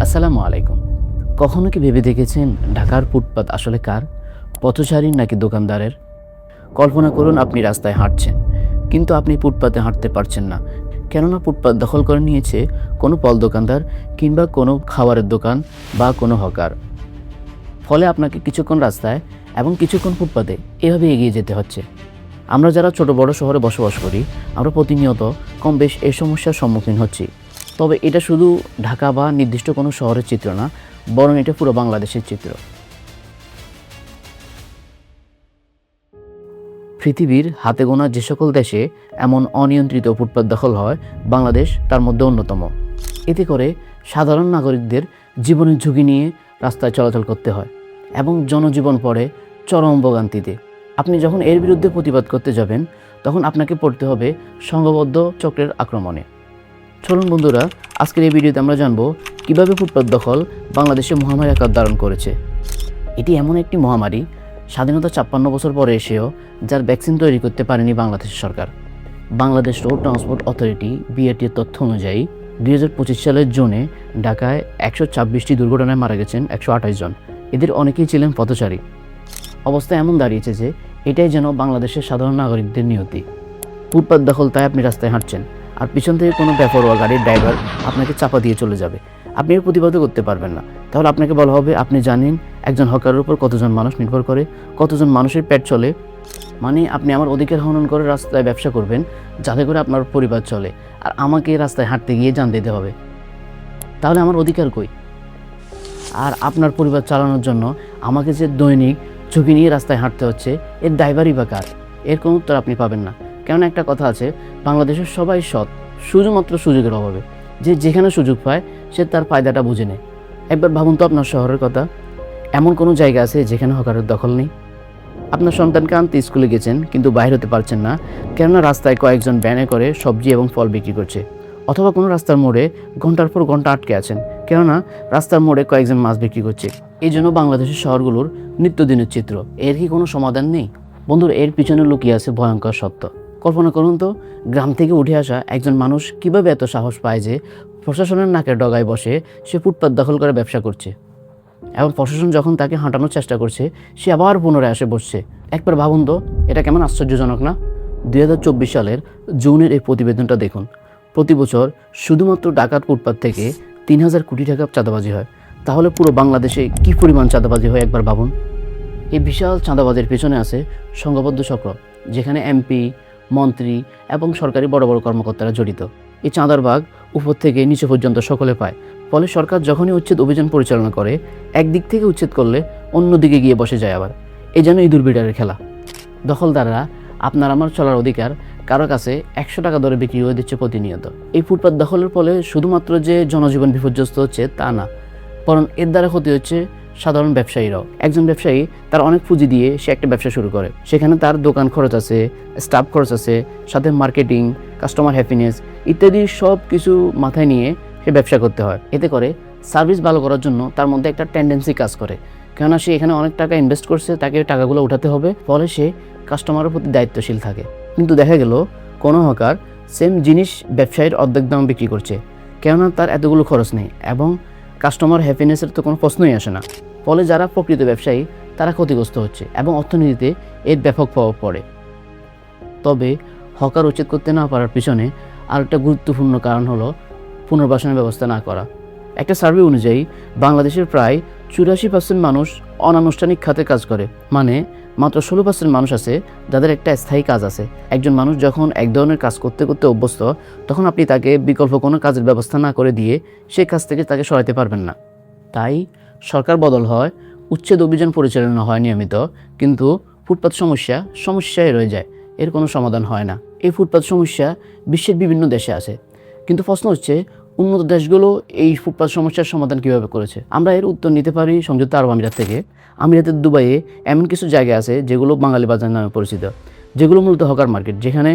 আসসালামু আলাইকুম। কখনো কি ভেবে দেখেছেন ঢাকার ফুটপাত আসলে কার? পথচারীর নাকি দোকানদারের? কল্পনা করুন আপনি রাস্তায় হাঁটছেন, কিন্তু আপনি ফুটপাতে হাঁটতে পারছেন না। কেননা ফুটপাত দখল করে নিয়েছে কোনো ফল দোকানদার কিংবা কোনো খাবারের দোকান বা কোনো হকার। ফলে আপনাকে কিছুক্ষণ রাস্তায় এবং কিছুক্ষণ ফুটপাতে এভাবে এগিয়ে যেতে হচ্ছে। আমরা যারা ছোট বড় শহরে বসবাস করি, আমরা প্রতিনিয়ত কম বেশ এই সমস্যার সম্মুখীন হচ্ছি। তবে এটা শুধু ঢাকা বা নির্দিষ্ট কোনো শহরের চিত্র না, বরং এটা পুরো বাংলাদেশের চিত্র। পৃথিবীর হাতে গোনা যে সকল দেশে এমন অনিয়ন্ত্রিত ফুটপাত দখল হয়, বাংলাদেশ তার মধ্যে অন্যতম। এতে করে সাধারণ নাগরিকদের জীবনের ঝুঁকি নিয়ে রাস্তায় চলাচল করতে হয় এবং জনজীবন পড়ে চরম ভোগান্তিতে। আপনি যখন এর বিরুদ্ধে প্রতিবাদ করতে যাবেন, তখন আপনাকে পড়তে হবে সংঘবদ্ধ চক্রের আক্রমণে। চলুন বন্ধুরা, আজকের এই ভিডিওতে আমরা জানব কিভাবে ফুটপাত দখল বাংলাদেশে মহামারী আকার ধারণ করেছে। এটি এমন একটি মহামারী, স্বাধীনতা ৫৬ বছর পরে এসেও যার ভ্যাকসিন তৈরি করতে পারেনি বাংলাদেশের সরকার। বাংলাদেশ রোড ট্রান্সপোর্ট অথরিটি বিআরটির তথ্য অনুযায়ী ২০২৫ সালের জুনে ঢাকায় ১২৬টি দুর্ঘটনায় মারা গেছেন ১২৮ জন। এদের অনেকেই ছিলেন পথচারী। অবস্থা এমন দাঁড়িয়েছে যে এটাই যেন বাংলাদেশের সাধারণ নাগরিকদের নিয়তি। ফুটপাত দখল, তাই আপনি রাস্তায় হাঁটছেন আর পিছন থেকে কোনো বেপরোয়া গাড়ির ড্রাইভার আপনাকে চাপা দিয়ে চলে যাবে। আপনি এর প্রতিবাদও করতে পারবেন না। তাহলে আপনাকে বলা হবে, আপনি জানেন একজন হকারের উপর কতজন মানুষ নির্ভর করে, কতজন মানুষের পেট চলে। মানে আপনি আমার অধিকার হনন করে রাস্তায় ব্যবসা করবেন যাতে করে আপনার পরিবার চলে, আর আমাকে রাস্তায় হাঁটতে গিয়ে জান দিতে হবে। তাহলে আমার অধিকার কই? আর আপনার পরিবার চালানোর জন্য আমাকে যে দৈনিক ঝুঁকি নিয়ে রাস্তায় হাঁটতে হচ্ছে, এর ড্রাইভারই বা কার? এর কোনো উত্তর আপনি পাবেন না। কেননা একটা কথা আছে, বাংলাদেশের সবাই সৎ, শুধুমাত্র সুযোগের অভাবে। যে যেখানে সুযোগ পায় সে তার ফায়দাটা বুঝে নেয়। একবার ভাবুন তো আপনার শহরের কথা, এমন কোনো জায়গা আছে যেখানে হকারের দখল নেই? আপনার সন্তানকে আনতে স্কুলে গেছেন, কিন্তু বাইরে হতে পারছেন না, কেননা রাস্তায় কয়েকজন ভ্যানে করে সবজি এবং ফল বিক্রি করছে। অথবা কোনো রাস্তার মোড়ে ঘন্টার পর ঘন্টা আটকে আছেন, কেননা রাস্তার মোড়ে কয়েকজন মাছ বিক্রি করছে। এই জন্য বাংলাদেশের শহরগুলোর নিত্যদিনের চিত্র। এর কি কোনো সমাধান নেই? বন্ধুরা, এর পিছনে লুকিয়ে আছে ভয়ঙ্কর সত্য। কল্পনা করুন তো, গ্রাম থেকে উঠে আসা একজন মানুষ কিভাবে এত সাহস পায় যে প্রশাসনের নাকের ডগায় বসে সে ফুটপাত দখল করে ব্যবসা করছে, এবং প্রশাসন যখন তাকে হাঁটানোর চেষ্টা করছে সে আবার পুনরায় আসে বসছে। একবার ভাবুন তো, এটা কেমন আশ্চর্যজনক না? ২০২৪ সালের জুনের এই প্রতিবেদনটা দেখুন। প্রতি বছর শুধুমাত্র ঢাকার ফুটপাত থেকে ৩,০০০ কোটি টাকা চাঁদাবাজি হয়। তাহলে পুরো বাংলাদেশে কী পরিমাণ চাঁদাবাজি হয় একবার ভাবুন। এই বিশাল চাঁদাবাজির পেছনে আছে সংঘবদ্ধ চক্র, যেখানে এমপি, মন্ত্রী এবং সরকারি বড় বড় কর্মকর্তারা জড়িত। এই চাঁদার ভাগ উপর থেকে নিচে পর্যন্ত সকলে পায়। ফলে সরকার যখনই উচ্ছেদ অভিযান পরিচালনা করে, একদিক থেকে উচ্ছেদ করলে অন্যদিকে গিয়ে বসে যায় আবার। এই যেন ইঁদুর বিড়ালের খেলা। দখলদাররা আপনার আমার চলার অধিকার কারো কাছে ১০০ টাকা দরে বিক্রি হয়ে দিচ্ছে প্রতিনিয়ত। এই ফুটপাত দখলের ফলে শুধুমাত্র যে জনজীবন বিপর্যস্ত হচ্ছে তা না, বরং এর দ্বারা ক্ষতি হচ্ছে সাধারণ ব্যবসায়ীরাও। একজন ব্যবসায়ী তার অনেক পুঁজি দিয়ে সে একটা ব্যবসা শুরু করে, সেখানে তার দোকান খরচ আছে, স্টাফ খরচ আছে, সাথে মার্কেটিং, কাস্টমার হ্যাপিনেস ইত্যাদি সব কিছু মাথায় নিয়ে সে ব্যবসা করতে হয়। এতে করে সার্ভিস ভালো করার জন্য তার মধ্যে একটা টেন্ডেন্সি কাজ করে, কেননা সে এখানে অনেক টাকা ইনভেস্ট করছে, তাকে টাকাগুলো উঠাতে হবে। ফলে সে কাস্টমারের প্রতি দায়িত্বশীল থাকে। কিন্তু দেখা গেল কোনো হকার সেম জিনিস ব্যবসায়ীর অর্ধেক দাম বিক্রি করছে, কেননা তার এতগুলো খরচ নেই এবং কাস্টমার হ্যাপিনেসের তো কোনো প্রশ্নই আসে না। ফলে যারা প্রকৃত ব্যবসায়ী তারা ক্ষতিগ্রস্ত হচ্ছে এবং অর্থনীতিতে এর ব্যাপক প্রভাব পড়ে। তবে হকার উচ্ছেদ করতে না পারার পিছনে আরেকটা গুরুত্বপূর্ণ কারণ হলো পুনর্বাসনের ব্যবস্থা না করা। একটা সার্ভে অনুযায়ী বাংলাদেশের প্রায় ৮৪% মানুষ অনানুষ্ঠানিক খাতে কাজ করে, মানে মাত্র ১৬% মানুষ আছে যাদের একটা স্থায়ী কাজ আছে। একজন মানুষ যখন এক ধরনের কাজ করতে করতে অভ্যস্ত, তখন আপনি তাকে বিকল্প কোনো কাজের ব্যবস্থা না করে দিয়ে সেই কাজ থেকে তাকে সরাতে পারবেন না। তাই সরকার বদল হয়, উচ্ছেদ অভিযান পরিচালনা হয় নিয়মিত, কিন্তু ফুটপাত সমস্যায় রয়ে যায়, এর কোনো সমাধান হয় না। এই ফুটপাত সমস্যা বিশ্বের বিভিন্ন দেশে আছে, কিন্তু প্রশ্ন হচ্ছে উন্নত দেশগুলো এই ফুটপাত সমস্যার সমাধান কীভাবে করেছে। আমরা এর উত্তর নিতে পারি সংযুক্ত আরব আমিরাত থেকে। আমিরাতের দুবাইয়ে এমন কিছু জায়গা আছে যেগুলো বাঙালি বাজার নামে পরিচিত, যেগুলো মূলত হকার মার্কেট, যেখানে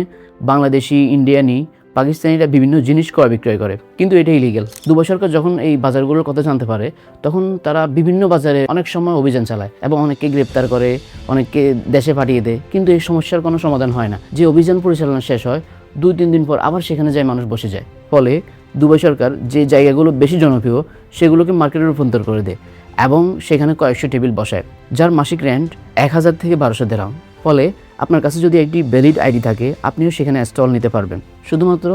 বাংলাদেশি, ইন্ডিয়ানি, পাকিস্তানিরা বিভিন্ন জিনিস ক্রয় বিক্রয় করে, কিন্তু এটা ইলিগেল। দুবাই সরকার যখন এই বাজারগুলোর কথা জানতে পারে, তখন তারা বিভিন্ন বাজারে অনেক সময় অভিযান চালায় এবং অনেককে গ্রেপ্তার করে, অনেককে দেশে পাঠিয়ে দেয়, কিন্তু এই সমস্যার কোনো সমাধান হয় না। যে অভিযান পরিচালনা শেষ হয় ২-৩ দিন পর আবার সেখানে যায় মানুষ বসে যায়। ফলে দুবাই সরকার যে জায়গাগুলো বেশি জনপ্রিয় সেগুলোকে মার্কেটে রূপান্তর করে দেয় এবং সেখানে কয়েকশো টেবিল বসায়, যার মাসিক রেন্ট 1000 থেকে 1200 দিরহাম। ফলে আপনার কাছে যদি একটি ভ্যালিড আইডি থাকে, আপনিও সেখানে স্টল নিতে পারবেন শুধুমাত্র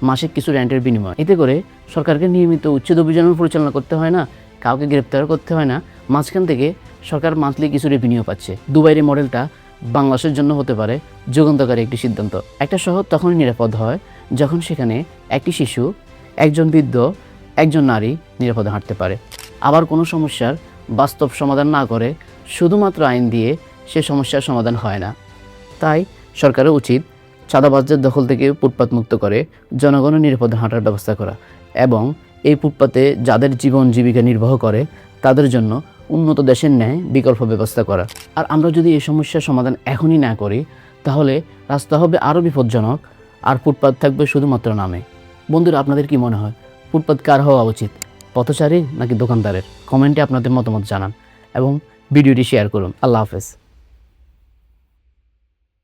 মাসিক কিছু রেন্টের বিনিময়ে। এতে করে সরকারকে নিয়মিত উচ্ছেদ অভিযান পরিচালনা করতে হয় না, কাউকে গ্রেপ্তার করতে হয় না, মাঝখান থেকে সরকার মান্থলি কিছু রেভিনিউ পাচ্ছে। দুবাইয়ের এই মডেলটা বাংলাদেশের জন্য হতে পারে যুগান্তকারী একটি সিদ্ধান্ত। একটা শহর তখনই নিরাপদ হয় যখন সেখানে একটি শিশু, একজন বৃদ্ধ, একজন নারী নিরাপদে হাঁটতে পারে। আবার কোনো সমস্যার বাস্তব সমাধান না করে শুধুমাত্র আইন দিয়ে সে সমস্যার সমাধান হয় না। তাই সরকারের উচিত চাঁদাবাজদের দখল থেকে ফুটপাত মুক্ত করে জনগণের নিরাপদে হাঁটার ব্যবস্থা করা এবং এই ফুটপাতে যাদের জীবন জীবিকা নির্বাহ করে তাদের জন্য উন্নত দেশের ন্যায় বিকল্প ব্যবস্থা করা। আর আমরা যদি এই সমস্যার সমাধান এখনই না করি তাহলে রাস্তা হবে আরও বিপজ্জনক আর ফুটপাত থাকবে শুধুমাত্র নামে। বন্ধুরা, আপনাদের কি মনে হয় ফুটপাত কার হওয়া উচিত, পথচারী নাকি দোকানদারের? কমেন্টে আপনাদের মতামত জানান এবং ভিডিওটি শেয়ার করুন। আল্লাহ হাফেজ।